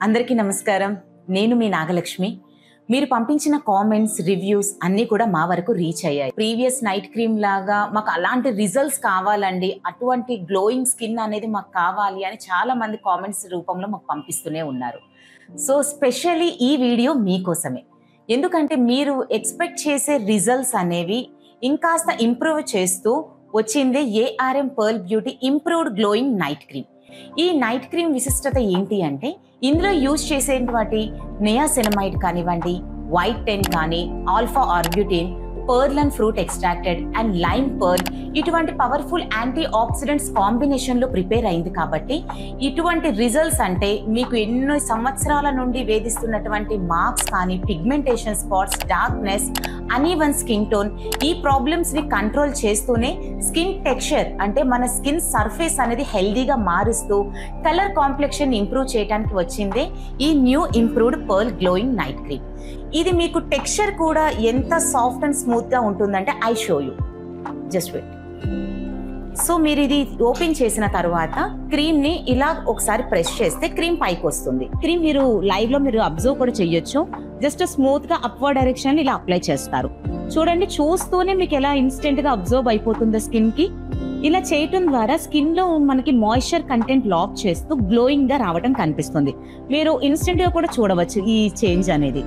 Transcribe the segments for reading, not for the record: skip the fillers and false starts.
అందరికీ నమస్కారం. నేను మీ నాగలక్ష్మి. మీరు పంపించిన కామెంట్స్, రివ్యూస్ అన్నీ కూడా మా వరకు రీచ్ అయ్యాయి. ప్రీవియస్ నైట్ క్రీమ్ లాగా మాకు అలాంటి రిజల్ట్స్ కావాలండి, అటువంటి గ్లోయింగ్ స్కిన్ అనేది మాకు కావాలి అని చాలా మంది కామెంట్స్ రూపంలో మాకు పంపిస్తూనే ఉన్నారు. సో స్పెషల్లీ ఈ వీడియో మీకోసమే. ఎందుకంటే మీరు ఎక్స్పెక్ట్ చేసే రిజల్ట్స్ అనేవి ఇంకాస్త ఇంప్రూవ్ చేస్తూ వచ్చిందే ARM pearl beauty improved glowing night cream. ఈ నైట్ క్రీమ్ విశిష్టత ఏంటి అంటే ఇందులో యూజ్ చేసేటువంటి నియాసినమైడ్ కానివ్వండి, వైట్ టెన్ కానీ, alpha arbutin, pearl and fruit extracted and lime pearl ఇటువంటి పవర్ఫుల్ యాంటీ ఆక్సిడెంట్స్ కాంబినేషన్లో ప్రిపేర్ అయింది. కాబట్టి ఇటువంటి రిజల్ట్స్ అంటే మీకు ఎన్నో సంవత్సరాల నుండి వేధిస్తున్నటువంటి మార్క్స్ కానీ, pigmentation spots, darkness, uneven skin tone, ఈ ప్రాబ్లమ్స్ ని కంట్రోల్ చేస్తూనే స్కిన్ టెక్స్చర్ అంటే మన స్కిన్ సర్ఫేస్ అనేది హెల్దీగా మారుస్తూ కలర్ కాంప్లెక్షన్ ఇంప్రూవ్ చేయడానికి వచ్చిందే ఈ new improved pearl glowing night cream. ఇది మీకు టెక్స్చర్ కూడా ఎంత సాఫ్ట్ అండ్ స్మూత్ గా ఉంటుందంటే I show you, just wait. So మీరు ఇది ఓపెన్ చేసిన తర్వాత క్రీమ్ ని ఇలా ఒకసారి ప్రెస్ చేస్తే క్రీమ్ పైకి వస్తుంది. క్రీమ్ మీరు లైవ్ లో మీరు అబ్జర్వ్ కూడా చేయొచ్చు. జస్ట్ స్మూత్ గా అప్వర్డ్ డైరెక్షన్ ఇలా అప్లై చేస్తారు. చూడండి, చూస్తూనే మీకు ఎలా ఇన్స్టెంట్ గా అబ్జర్వ్ అయిపోతుందో స్కిన్ కి. ఇలా చేయటం ద్వారా స్కిన్ లో మనకి మాయిశ్చర్ కంటెంట్ లాక్ చేస్తూ గ్లోయింగ్ గా రావడం కనిపిస్తుంది. మీరు ఇన్స్టెంట్ గా కూడా చూడవచ్చు ఈ చేంజ్ అనేది.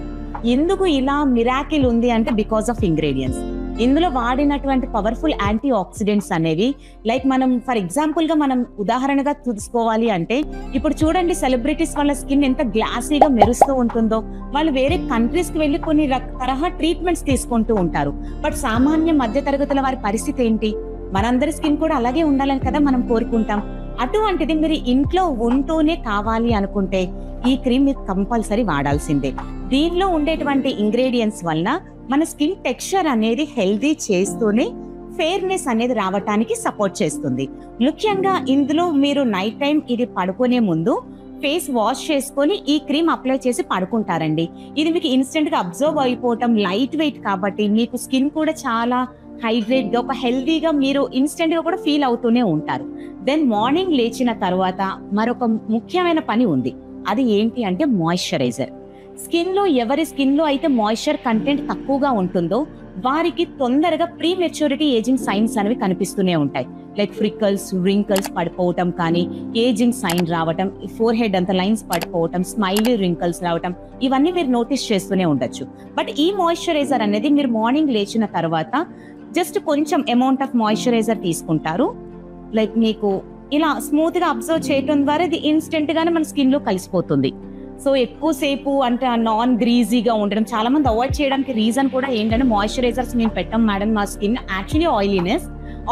ఎందుకు ఇలా మిరాకిల్ ఉంది అంటే బికాస్ ఆఫ్ ఇంగ్రీడియంట్స్. ఇందులో వాడినటువంటి పవర్ఫుల్ యాంటీ ఆక్సిడెంట్స్ అనేవి లైక్ మనం ఫర్ ఎగ్జాంపుల్ గా మనం ఉదాహరణగా చూసుకోవాలి అంటే ఇప్పుడు చూడండి, సెలబ్రిటీస్ వాళ్ళ స్కిన్ ఎంత గ్లాసీగా మెరుస్తూ ఉంటుందో. వాళ్ళు వేరే కంట్రీస్ కి వెళ్ళి కొన్ని తరహా ట్రీట్మెంట్స్ తీసుకుంటూ ఉంటారు. బట్ సామాన్య మధ్య తరగతుల వారి పరిస్థితి ఏంటి? మనందరి స్కిన్ కూడా అలాగే ఉండాలని కదా మనం కోరుకుంటాం. అటువంటిది మీరు ఇంట్లో ఉంటూనే కావాలి అనుకుంటే ఈ క్రీమ్ మీరు కంపల్సరీ వాడాల్సిందే. దీనిలో ఉండేటువంటి ఇంగ్రీడియంట్స్ వలన మన స్కిన్ టెక్స్చర్ అనేది హెల్దీ చేస్తూనే ఫెయిర్నెస్ అనేది రావటానికి సపోర్ట్ చేస్తుంది. ముఖ్యంగా ఇందులో మీరు నైట్ టైం ఇది పడుకునే ముందు ఫేస్ వాష్ చేసుకొని ఈ క్రీమ్ అప్లై చేసి పడుకుంటారండి. ఇది మీకు ఇన్స్టెంట్ గా అబ్జర్వ్ అయిపోవటం, లైట్ వెయిట్ కాబట్టి మీకు స్కిన్ కూడా చాలా హైడ్రేట్ గా ఒక హెల్దీగా మీరు ఇన్స్టెంట్ గా కూడా ఫీల్ అవుతూనే ఉంటారు. దెన్ మార్నింగ్ లేచిన తర్వాత మరొక ముఖ్యమైన పని ఉంది. అది ఏంటి అంటే మాయిశ్చరైజర్. స్కిన్ లో ఎవరి స్కిన్ లో అయితే మాయిశ్చర్ కంటెంట్ తక్కువగా ఉంటుందో వారికి తొందరగా ప్రీ మెచ్యూరిటీ ఏజింగ్ సైన్స్ అనేవి కనిపిస్తూనే ఉంటాయి. లైక్ ఫ్రికల్స్, రింకల్స్ పడిపోవటం కానీ, ఏజింగ్ సైన్ రావటం, ఫోర్ హెడ్ అంత లైన్స్ పడిపోవటం, స్మైలీ రింకల్స్ రావటం, ఇవన్నీ మీరు నోటీస్ చేస్తూనే ఉండొచ్చు. బట్ ఈ మాయిశ్చరైజర్ అనేది మీరు మార్నింగ్ లేచిన తర్వాత జస్ట్ కొంచెం అమౌంట్ ఆఫ్ మాయిశ్చరైజర్ తీసుకుంటారు. లైక్ మీకు ఇలా స్మూత్ గా అబ్జర్వ్ చేయడం ద్వారా ఇది ఇన్స్టెంట్ గానే మన స్కిన్ లో కలిసిపోతుంది. సో ఎక్కువసేపు అంటే నాన్ గ్రీజీగా ఉండడం చాలా మంది అవాయిడ్ చేయడానికి రీజన్ కూడా ఏంటంటే మాయిశ్చరైజర్స్ మేము పెట్టాం మేడం, మా స్కిన్ యాక్చువల్లీ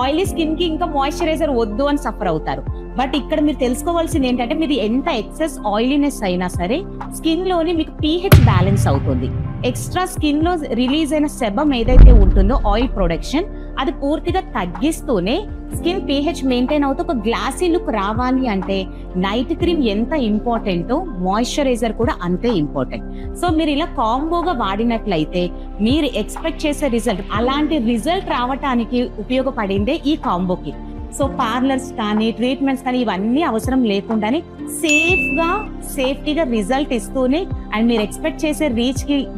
ఆయిలీ స్కిన్ కి ఇంకా మాయిశ్చరైజర్ వద్దు అని సఫర్ అవుతారు. బట్ ఇక్కడ మీరు తెలుసుకోవాల్సింది ఏంటంటే మీరు ఎంత ఎక్సెస్ ఆయిలీనెస్ అయినా సరే స్కిన్ లోని మీకు pH బ్యాలెన్స్ అవుతుంది. ఎక్స్ట్రా స్కిన్ లో రిలీజ్ అయిన సెబమ్ ఏదైతే ఉంటుందో ఆయిల్ ప్రొడక్షన్ అది పూర్తిగా తగ్గిస్తూనే స్కిన్ pH మెయింటైన్ అవుతూ ఒక గ్లాసీ లుక్ రావాలి అంటే నైట్ క్రీమ్ ఎంత ఇంపార్టెంటో మాయిశ్చరైజర్ కూడా అంతే ఇంపార్టెంట్. సో మీరు ఇలా కాంబోగా వాడినట్లయితే మీరు ఎక్స్పెక్ట్ చేసే రిజల్ట్, అలాంటి రిజల్ట్ రావటానికి ఉపయోగపడిందే ఈ కాంబోకి. సో పార్లర్స్ కానీ, ట్రీట్మెంట్స్ కానీ ఇవన్నీ అవసరం లేకుండానే సేఫ్టీగా రిజల్ట్ ఇస్తూనే అండ్ మీరు ఎక్స్పెక్ట్ చేసే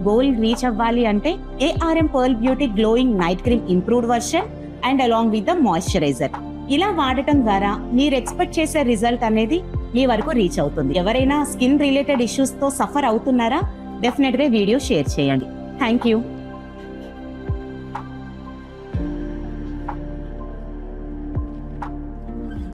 గోల్ రీచ్ అవ్వాలి అంటే ARM pearl beauty glowing night cream improved version and along with the moisturiser ఇలా వాడటం ద్వారా మీరు ఎక్స్పెక్ట్ చేసే రిజల్ట్ అనేది మీ వరకు రీచ్ అవుతుంది. ఎవరైనా స్కిన్ రిలేటెడ్ ఇష్యూస్ తో సఫర్ అవుతున్నారా? డెఫినెట్ గా వీడియో షేర్ చేయండి. Thank you.